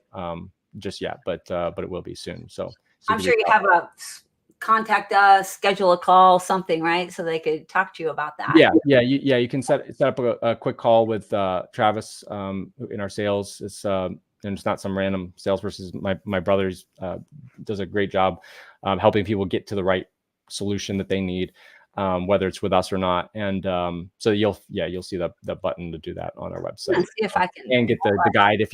just yet, but it will be soon. So I'm sure you have a contact us, schedule a call, something, right? So they could talk to you about that. You can set up a quick call with Travis in our sales. And it's not some random salesperson. My brother does a great job helping people get to the right solution that they need, whether it's with us or not. And so you'll see the button to do that on our website. See if I can and get the guide. If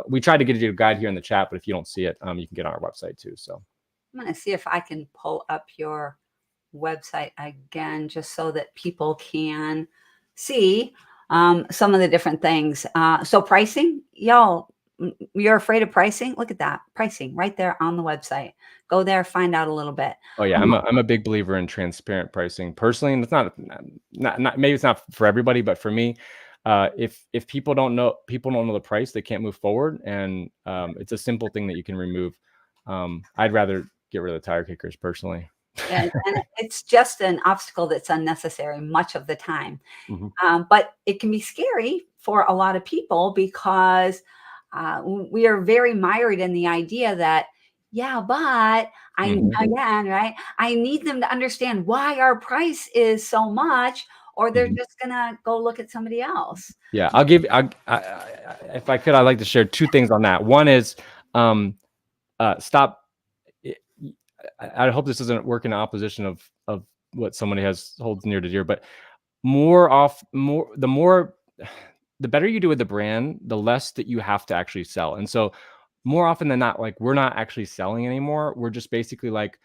we tried to get you a guide here in the chat, but if you don't see it, you can get on our website too. So I'm going to see if I can pull up your website again, just so that people can see some of the different things. So pricing, y'all, you're afraid of pricing? Look at that pricing right there on the website. Go there, find out a little bit. Oh yeah, I'm a big believer in transparent pricing personally, and it's not maybe it's not for everybody, but for me, if people don't know the price, they can't move forward, and it's a simple thing that you can remove. I'd rather get rid of the tire kickers personally. And it's just an obstacle that's unnecessary much of the time. But it can be scary for a lot of people because we are very mired in the idea that, but right? I need them to understand why our price is so much, or they're just gonna go look at somebody else. Yeah, if I could, I'd like to share two things on that. One is stop. I hope this doesn't work in opposition of what somebody holds near to dear, but the better you do with the brand, the less that you have to actually sell. And so more often than not, like, we're not actually selling anymore. We're just basically like,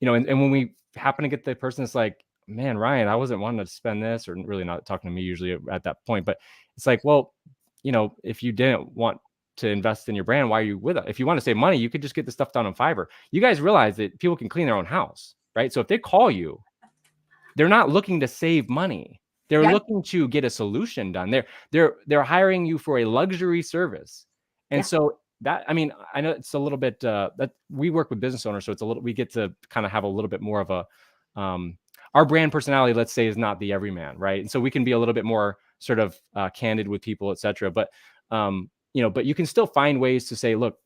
and when we happen to get the person that's like, man, Ryan, I wasn't wanting to spend this, or really not talking to me usually at that point, but it's like, well, if you didn't want to invest in your brand, why are you with it? If you want to save money, you could just get the stuff done on Fiverr. You guys realize that people can clean their own house, right? So if they call you, they're not looking to save money. They're looking to get a solution done. They're hiring you for a luxury service. And so that, I mean, I know it's a little bit that we work with business owners, so we get to kind of have a little bit more of a our brand personality, let's say, is not the everyman, right? And so we can be a little bit more sort of candid with people, et cetera. But but you can still find ways to say, look,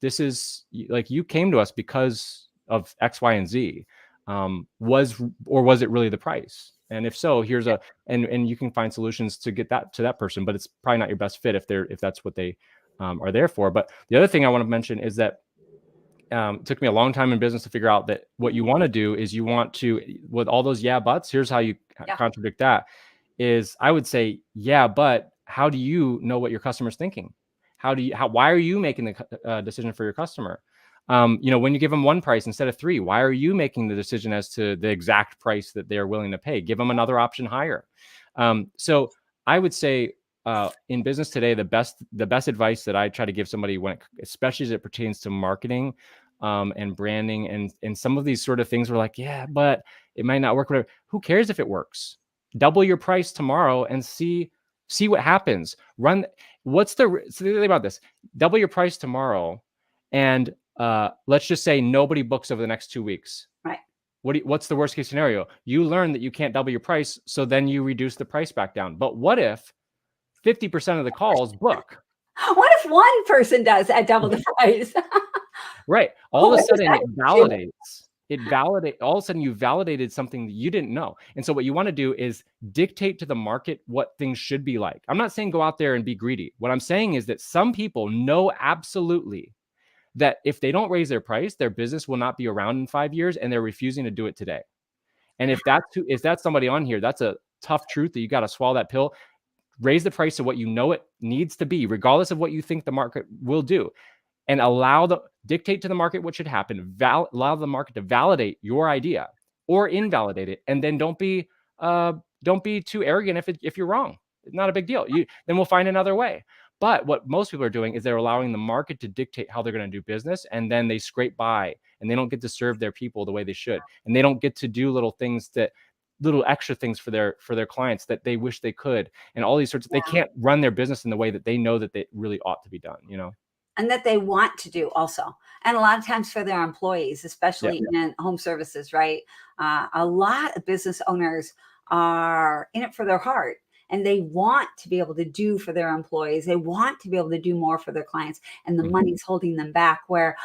this is like, you came to us because of X, Y, and Z. Was it really the price? And if so, here's and you can find solutions to get that to that person, but it's probably not your best fit if that's what they are there for. But the other thing I want to mention is that it took me a long time in business to figure out that what you want to do is you want to, with all those buts, here's how you contradict that, is I would say, but how do you know what your customer's thinking? Why are you making the decision for your customer? When you give them one price instead of three, why are you making the decision as to the exact price that they're willing to pay? Give them another option higher. So I would say in business today, the best advice that I try to give somebody, especially as it pertains to marketing and branding and some of these sort of things, we're like, but it might not work. Whatever. Who cares if it works? Double your price tomorrow and see what happens. So think about this. Double your price tomorrow, and let's just say nobody books over the next 2 weeks. Right. What's the worst case scenario? You learn that you can't double your price, so then you reduce the price back down. But what if 50% of the calls book? What if one person does at double the price? Right. All of a sudden it validates. All of a sudden you validated something that you didn't know. And so what you want to do is dictate to the market what things should be like. I'm not saying go out there and be greedy. What I'm saying is that some people know absolutely that if they don't raise their price, their business will not be around in 5 years, and they're refusing to do it today. And if that's somebody on here, that's a tough truth that you got to swallow that pill. Raise the price to what you know it needs to be, regardless of what you think the market will do, and dictate to the market what should happen. Allow the market to validate your idea or invalidate it, and then don't be too arrogant if you're wrong. It's not a big deal. Then we'll find another way. But what most people are doing is they're allowing the market to dictate how they're going to do business, and then they scrape by, and they don't get to serve their people the way they should, and they don't get to do little extra things for their clients that they wish they could, and all these sorts of, they can't run their business in the way that they know that they really ought to be done, and that they want to do also. And a lot of times for their employees, especially in home services, right? A lot of business owners are in it for their heart, and they want to be able to do for their employees. They want to be able to do more for their clients, and the money's holding them back, where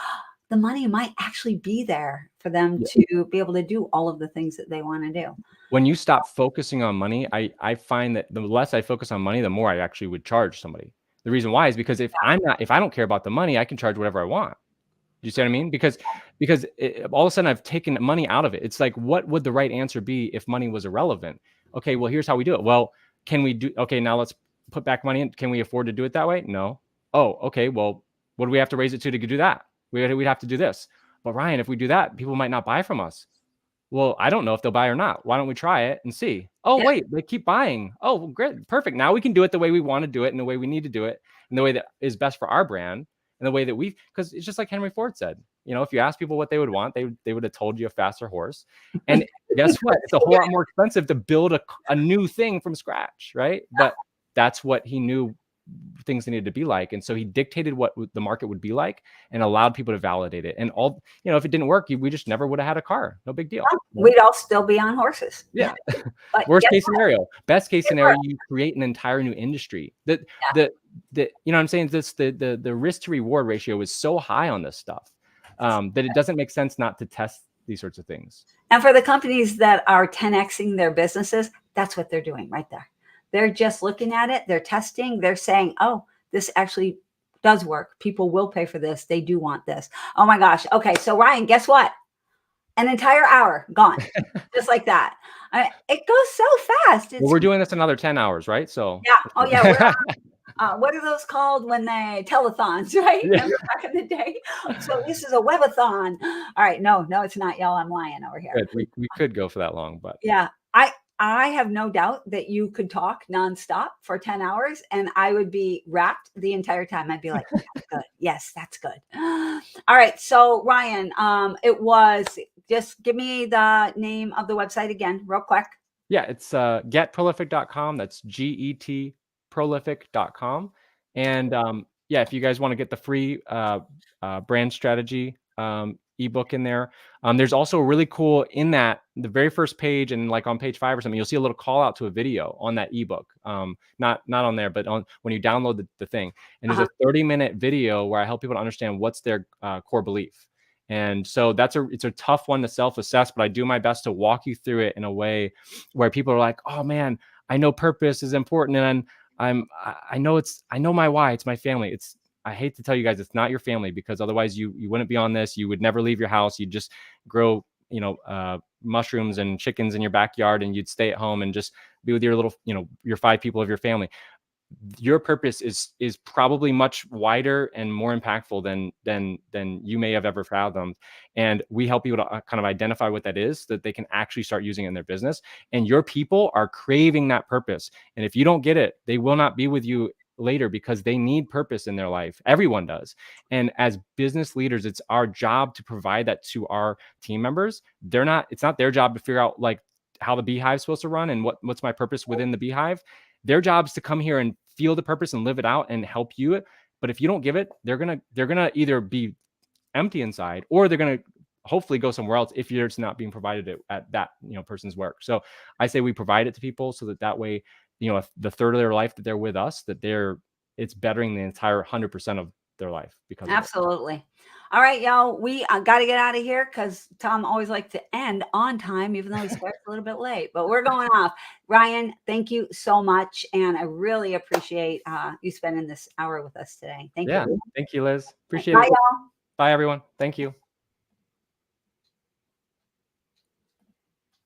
the money might actually be there for them to be able to do all of the things that they want to do. When you stop focusing on money, I find that the less I focus on money, the more I actually would charge somebody. The reason why is because if I don't care about the money, I can charge whatever I want. Do you see what I mean? Because all of a sudden I've taken money out of it. It's like, what would the right answer be if money was irrelevant? Okay, well, here's how we do it. Well, okay, now let's put back money in. Can we afford to do it that way? No. Oh, okay. Well, what do we have to raise it to do that? We'd have to do this. But Ryan, if we do that, people might not buy from us. Well, I don't know if they'll buy or not. Why don't we try it and see? Oh, wait, they keep buying. Oh, well, great. Perfect. Now we can do it the way we want to do it, and the way we need to do it, and the way that is best for our brand, and the way that because it's just like Henry Ford said, if you ask people what they would want, they would have told you a faster horse. And guess what? It's a whole lot more expensive to build a new thing from scratch, right? But that's what he knew things needed to be like. And so he dictated what the market would be like and allowed people to validate it. And if it didn't work, we just never would have had a car. No big deal. We'd all still be on horses. Yeah. Worst case scenario. Best case scenario, you create an entire new industry. You know what I'm saying? The risk to reward ratio is so high on this stuff that it doesn't make sense not to test these sorts of things. And for the companies that are 10xing their businesses, that's what they're doing right there. They're just looking at it. They're testing. They're saying, oh, this actually does work. People will pay for this. They do want this. Oh my gosh. Okay. So Ryan, guess what? An entire hour gone, just like that. It goes so fast. Well, we're doing this another 10 hours, right? So yeah. Oh yeah. What are those called when they telethons, right? Yeah. Back in the day. So this is a webathon. All right. No, it's not, y'all. I'm lying over here. Good. We could go for that long, but yeah, I have no doubt that you could talk nonstop for 10 hours and I would be wrapped the entire time. I'd be like, that's good. Yes, that's good. All right. So Ryan, it was, just give me the name of the website again, real quick. Yeah, it's getprolific.com. That's GET prolific.com. And if you guys want to get the free brand strategy ebook in there. There's also really cool in that the very first page, and like on page 5 or something, you'll see a little call out to a video on that ebook. Not on there, but on when you download the thing. And there's a 30-minute video where I help people to understand what's their core belief. And so it's a tough one to self-assess, but I do my best to walk you through it in a way where people are like, oh man, I know purpose is important, and I know my why. It's my family. I hate to tell you guys, it's not your family, because otherwise you wouldn't be on this. You would never leave your house. You'd just grow, mushrooms and chickens in your backyard, and you'd stay at home and just be with your little, your 5 people of your family. Your purpose is probably much wider and more impactful than you may have ever fathomed. And we help people to kind of identify what that is, so that they can actually start using it in their business. And your people are craving that purpose. And if you don't get it, they will not be with you later, because they need purpose in their life. Everyone does. And as business leaders, it's our job to provide that to our team members. It's not their job to figure out like how the beehive's supposed to run and what's my purpose within the beehive. Their job is to come here and feel the purpose and live it out and help you. But if you don't give it, they're gonna either be empty inside, or they're gonna hopefully go somewhere else if you're not being provided it at that person's work. So I say we provide it to people so that way, if the third of their life that they're with us, that it's bettering the entire 100% of their life. Because absolutely. All right, y'all, we got to get out of here, because Tom always likes to end on time, even though he starts a little bit late, but we're going off. Ryan, thank you so much. And I really appreciate you spending this hour with us today. Thank you. Thank you, Liz. Appreciate it. Bye, y'all. Bye, everyone. Thank you.